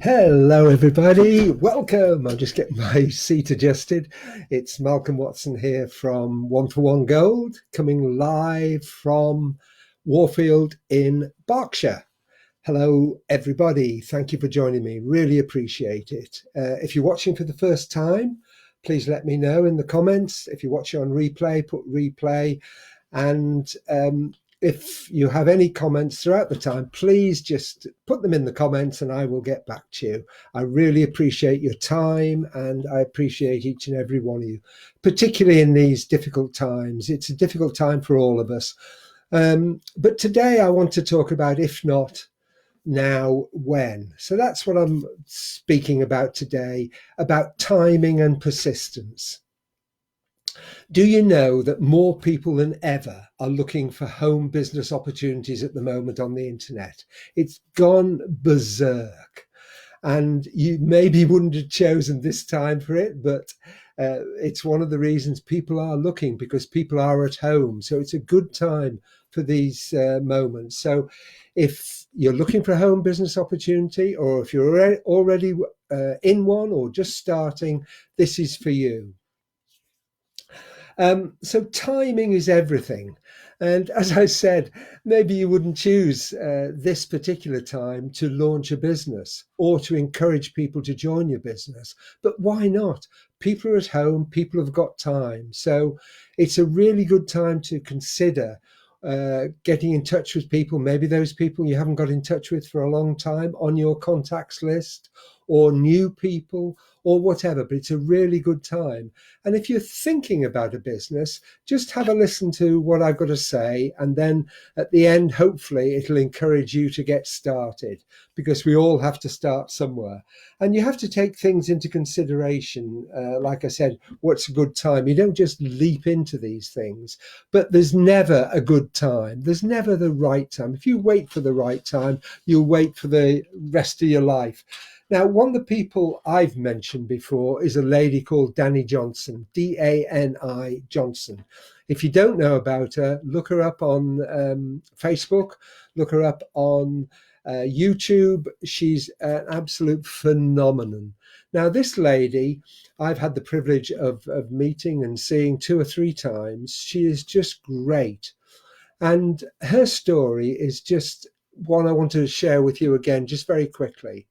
Hello, everybody. Welcome. I'm just getting my seat adjusted. It's Malcolm Watson here from One for One Gold, coming live from Warfield in Berkshire. Hello, everybody. Thank you for joining me. Really appreciate it. If you're watching for the first time, please let me know in the comments. If you're watching on replay, put replay. And if you have any comments throughout the time, please just put them in the comments and I will get back to you. I really appreciate your time and I appreciate each and every one of you, particularly in these difficult times. It's a difficult time for all of us. But today I want to talk about, if not now, when. So that's what I'm speaking about today, about timing and persistence. Do you know that more people than ever are looking for home business opportunities at the moment on the internet? It's gone berserk. And you maybe wouldn't have chosen this time for it, but it's one of the reasons people are looking, because people are at home. So it's a good time for these moments. So if you're looking for a home business opportunity, or if you're already in one or just starting, this is for you. So timing is everything. And as I said, maybe you wouldn't choose this particular time to launch a business or to encourage people to join your business. But why not? People are at home, people have got time. So it's a really good time to consider getting in touch with people, maybe those people you haven't got in touch with for a long time on your contacts list, or new people, or whatever. But it's a really good time. And if you're thinking about a business, just have a listen to what I've got to say. And then at the end, hopefully, it'll encourage you to get started, because we all have to start somewhere. And you have to take things into consideration. Like I said, what's a good time? You don't just leap into these things, but there's never a good time. There's never the right time. If you wait for the right time, you'll wait for the rest of your life. Now, one of the people I've mentioned before is a lady called Dani Johnson, Dani Johnson. If you don't know about her, look her up on Facebook, look her up on YouTube. She's an absolute phenomenon. Now, this lady, I've had the privilege of meeting and seeing 2 or 3 times. She is just great. And her story is just one I want to share with you again, just very quickly.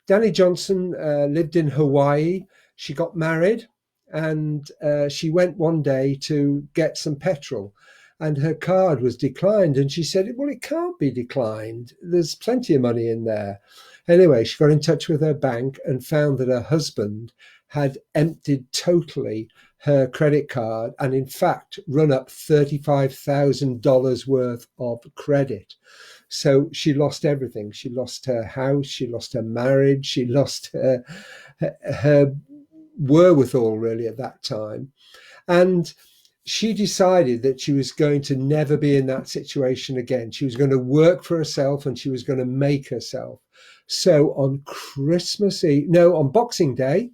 Dani Johnson lived in Hawaii. She got married and she went one day to get some petrol and her card was declined. And she said, well, it can't be declined. There's plenty of money in there. Anyway, she got in touch with her bank and found that her husband had emptied totally her credit card and, in fact, run up $35,000 worth of credit. So she lost everything. She lost her house. She lost her marriage. She lost her wherewithal, really, at that time. And she decided that she was going to never be in that situation again. She was going to work for herself and she was going to make herself. So on on Boxing Day,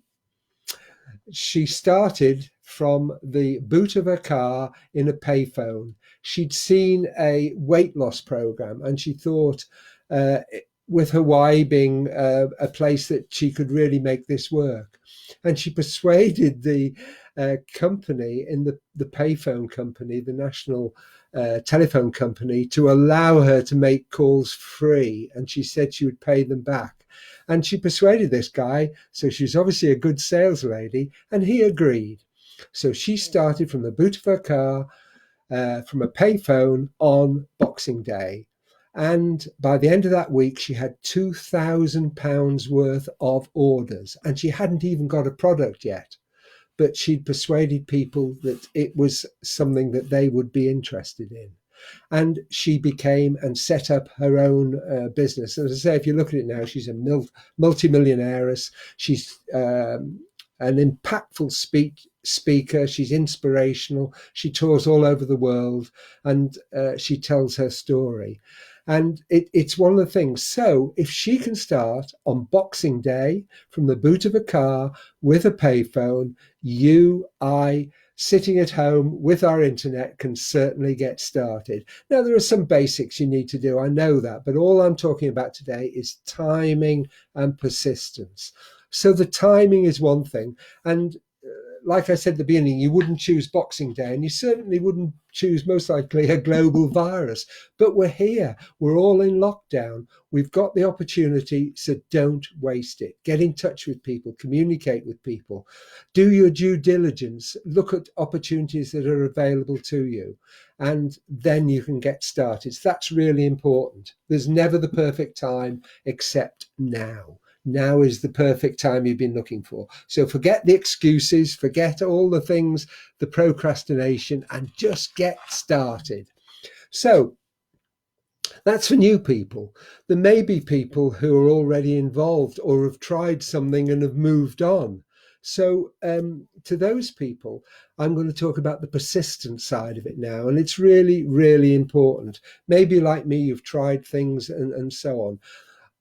she started from the boot of her car in a payphone. She'd seen a weight loss program and she thought, with Hawaii being a place that she could really make this work. And she persuaded the company in the payphone company, the national telephone company, to allow her to make calls free. And she said she would pay them back. And she persuaded this guy. So she's obviously a good sales lady. And he agreed. So she started from the boot of her car, from a payphone on Boxing Day. And by the end of that week, she had £2,000 worth of orders. And she hadn't even got a product yet. But she'd persuaded people that it was something that they would be interested in. And she became and set up her own business. And as I say, if you look at it now, she's a multimillionaire. She's an impactful speaker. She's inspirational. She tours all over the world and she tells her story. And it's one of the things. So if she can start on Boxing Day from the boot of a car with a payphone, you, I, sitting at home with our internet can certainly get started. Now, there are some basics you need to do, I know that, but all I'm talking about today is timing and persistence. So the timing is one thing. And like I said at the beginning, you wouldn't choose Boxing Day, and you certainly wouldn't choose, most likely, a global virus. But we're here. We're all in lockdown. We've got the opportunity, so don't waste it. Get in touch with people, communicate with people, do your due diligence, look at opportunities that are available to you, and then you can get started. So that's really important. There's never the perfect time except now. Now is the perfect time you've been looking for. So forget the excuses, forget all the things, the procrastination, and just get started. So that's for new people. There may be people who are already involved or have tried something and have moved on. So to those people, I'm going to talk about the persistent side of it now. And it's really, really important. Maybe like me, you've tried things and so on.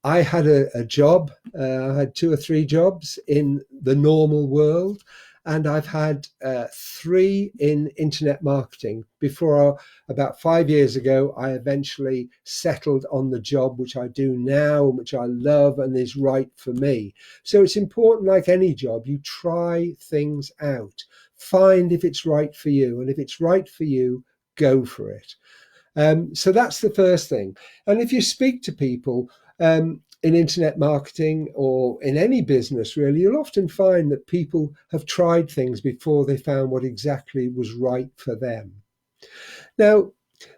I had a job. I had 2 or 3 jobs in the normal world, and I've had 3 in internet marketing. Before, about 5 years ago, I eventually settled on the job which I do now, which I love and is right for me. So it's important, like any job, you try things out. Find if it's right for you, and if it's right for you, go for it. So that's the first thing. And if you speak to people in internet marketing or in any business, really, you'll often find that people have tried things before they found what exactly was right for them. Now,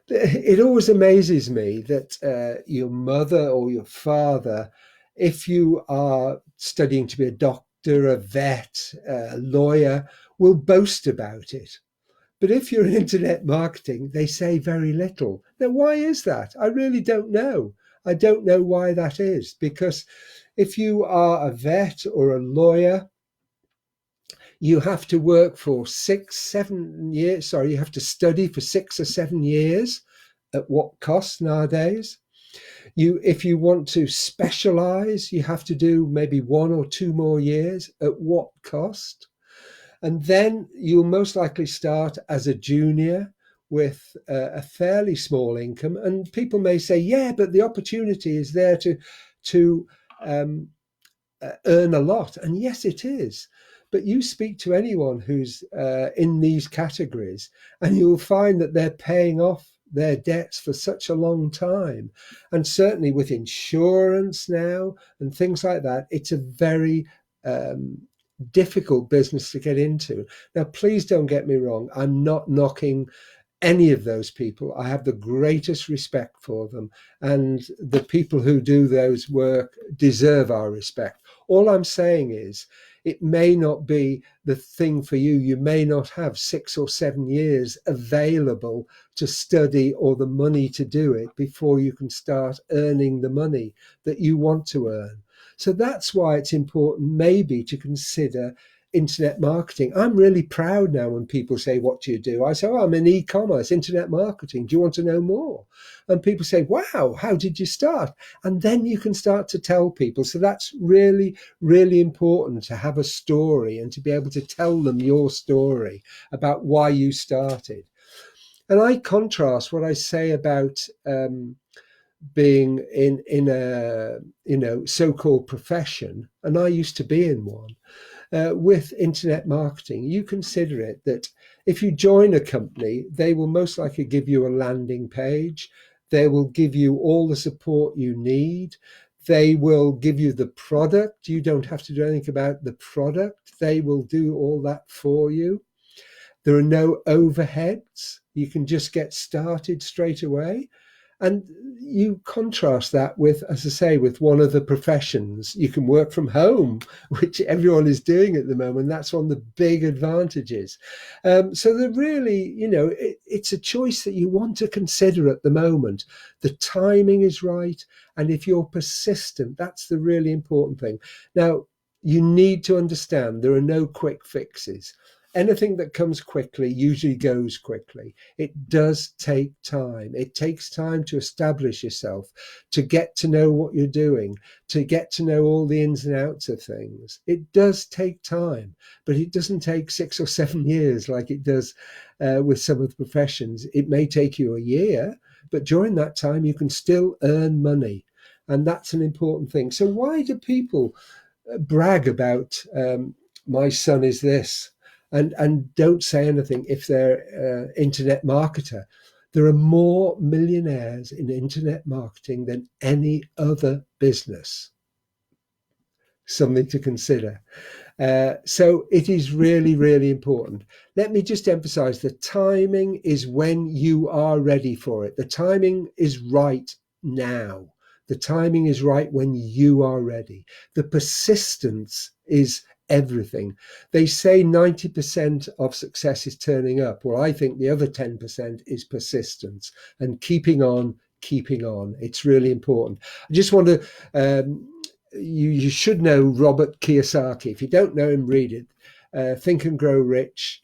it always amazes me that your mother or your father, if you are studying to be a doctor, a vet, a lawyer, will boast about it. But if you're in internet marketing, they say very little. Now, why is that? I really don't know. I don't know why that is, because if you are a vet or a lawyer, you have to work for 6, 7 years. Sorry, you have to study for 6 or 7 years. At what cost nowadays? If you want to specialize, you have to do maybe 1 or 2 more years. At what cost? And then you'll most likely start as a junior with a fairly small income. And people may say, yeah, but the opportunity is there to um, earn a lot. And yes, it is. But you speak to anyone who's in these categories, and you'll find that they're paying off their debts for such a long time. And certainly with insurance now and things like that, it's a very difficult business to get into. Now, please don't get me wrong. I'm not knocking any of those people. I have the greatest respect for them, and the people who do those work deserve our respect. All I'm saying is it may not be the thing for you. You may not have 6 or 7 years available to study or the money to do it before you can start earning the money that you want to earn. So that's why it's important maybe to consider internet marketing. I'm really proud now when people say, what do you do? I say, oh, I'm in e-commerce, internet marketing. Do you want to know more? And people say, wow, how did you start? And then you can start to tell people. So that's really, really important, to have a story and to be able to tell them your story about why you started. And I contrast what I say about being in a so-called profession, and I used to be in one, with internet marketing. You consider it that if you join a company, they will most likely give you a landing page. They will give you all the support you need. They will give you the product. You don't have to do anything about the product. They will do all that for you. There are no overheads. You can just get started straight away. And you contrast that with, as I say, with one of the professions. You can work from home, which everyone is doing at the moment. That's one of the big advantages. So they're really, it's a choice that you want to consider at the moment. The timing is right. And if you're persistent, that's the really important thing. Now, you need to understand there are no quick fixes. anything that comes quickly usually goes quickly. It does take time. It takes time to establish yourself, to get to know what you're doing, to get to know all the ins and outs of things. It does take time, but it doesn't take 6 or 7 years like it does with some of the professions. It may take you a year, but during that time you can still earn money. And that's an important thing. So why do people brag about my son is this and don't say anything if they're internet marketer? There are more millionaires in internet marketing than any other business. Something to consider. So it is really, really important. Let me just emphasize the timing is when you are ready for it. The timing is right now. The timing is right when you are ready. The persistence is everything. They say 90% of success is turning up. Well, I think the other 10% is persistence and keeping on, keeping on. It's really important. I just want to you should know Robert Kiyosaki. If you don't know him, read it. Think and Grow Rich,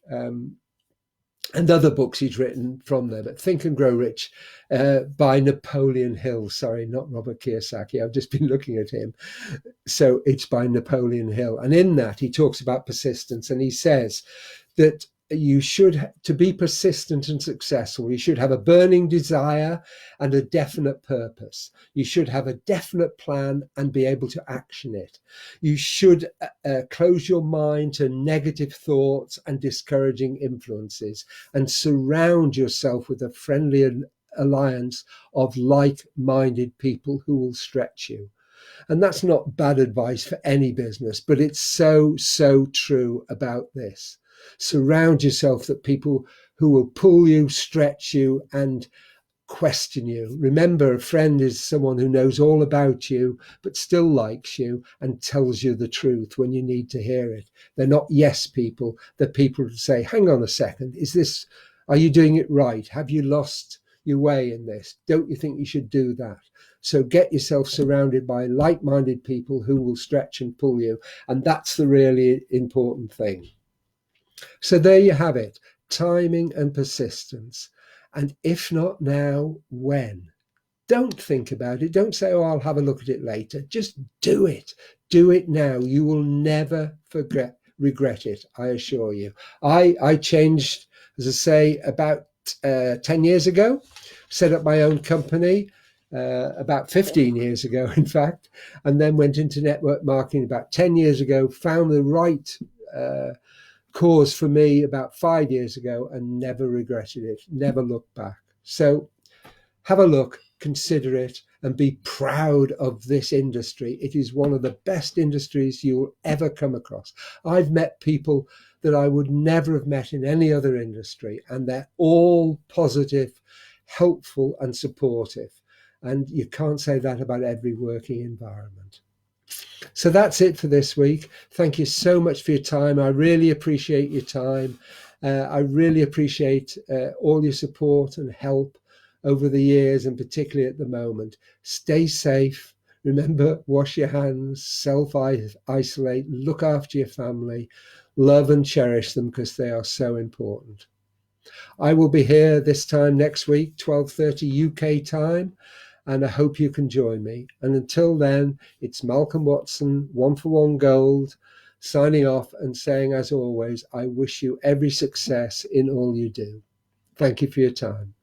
and other books he's written from there. But Think and Grow Rich by Napoleon Hill. Sorry, not Robert Kiyosaki. I've just been looking at him. So it's by Napoleon Hill. And in that, he talks about persistence. And he says that you should, to be persistent and successful, you should have a burning desire and a definite purpose. You should have a definite plan and be able to action it. You should close your mind to negative thoughts and discouraging influences and surround yourself with a friendly alliance of like-minded people who will stretch you. And that's not bad advice for any business, but it's so, so true about this. Surround yourself with people who will pull you, stretch you, and question you. Remember, a friend is someone who knows all about you, but still likes you and tells you the truth when you need to hear it. They're not yes people. They're people who say, hang on a second, are you doing it right? Have you lost your way in this? Don't you think you should do that? So get yourself surrounded by like-minded people who will stretch and pull you. And that's the really important thing. So there you have it, timing and persistence. And if not now, when? Don't think about it. Don't say, oh, I'll have a look at it later. Just do it. Do it now. You will never regret it, I assure you. I changed, as I say, about 10 years ago, set up my own company about 15 years ago, in fact, and then went into network marketing about 10 years ago, found the right cause for me about 5 years ago and never regretted it, never looked back. So have a look, consider it, and be proud of this industry. It is one of the best industries you'll ever come across. I've met people that I would never have met in any other industry, and they're all positive, helpful, and supportive. And you can't say that about every working environment. So that's it for this week. Thank you so much for your time. I really appreciate your time. I really appreciate all your support and help over the years, and particularly at the moment. Stay safe. Remember, wash your hands, self-isolate, look after your family, love and cherish them because they are so important. I will be here this time next week, 12:30 UK time, and I hope you can join me. And until then, it's Malcolm Watson, One for One Gold, signing off and saying, as always, I wish you every success in all you do. Thank you for your time.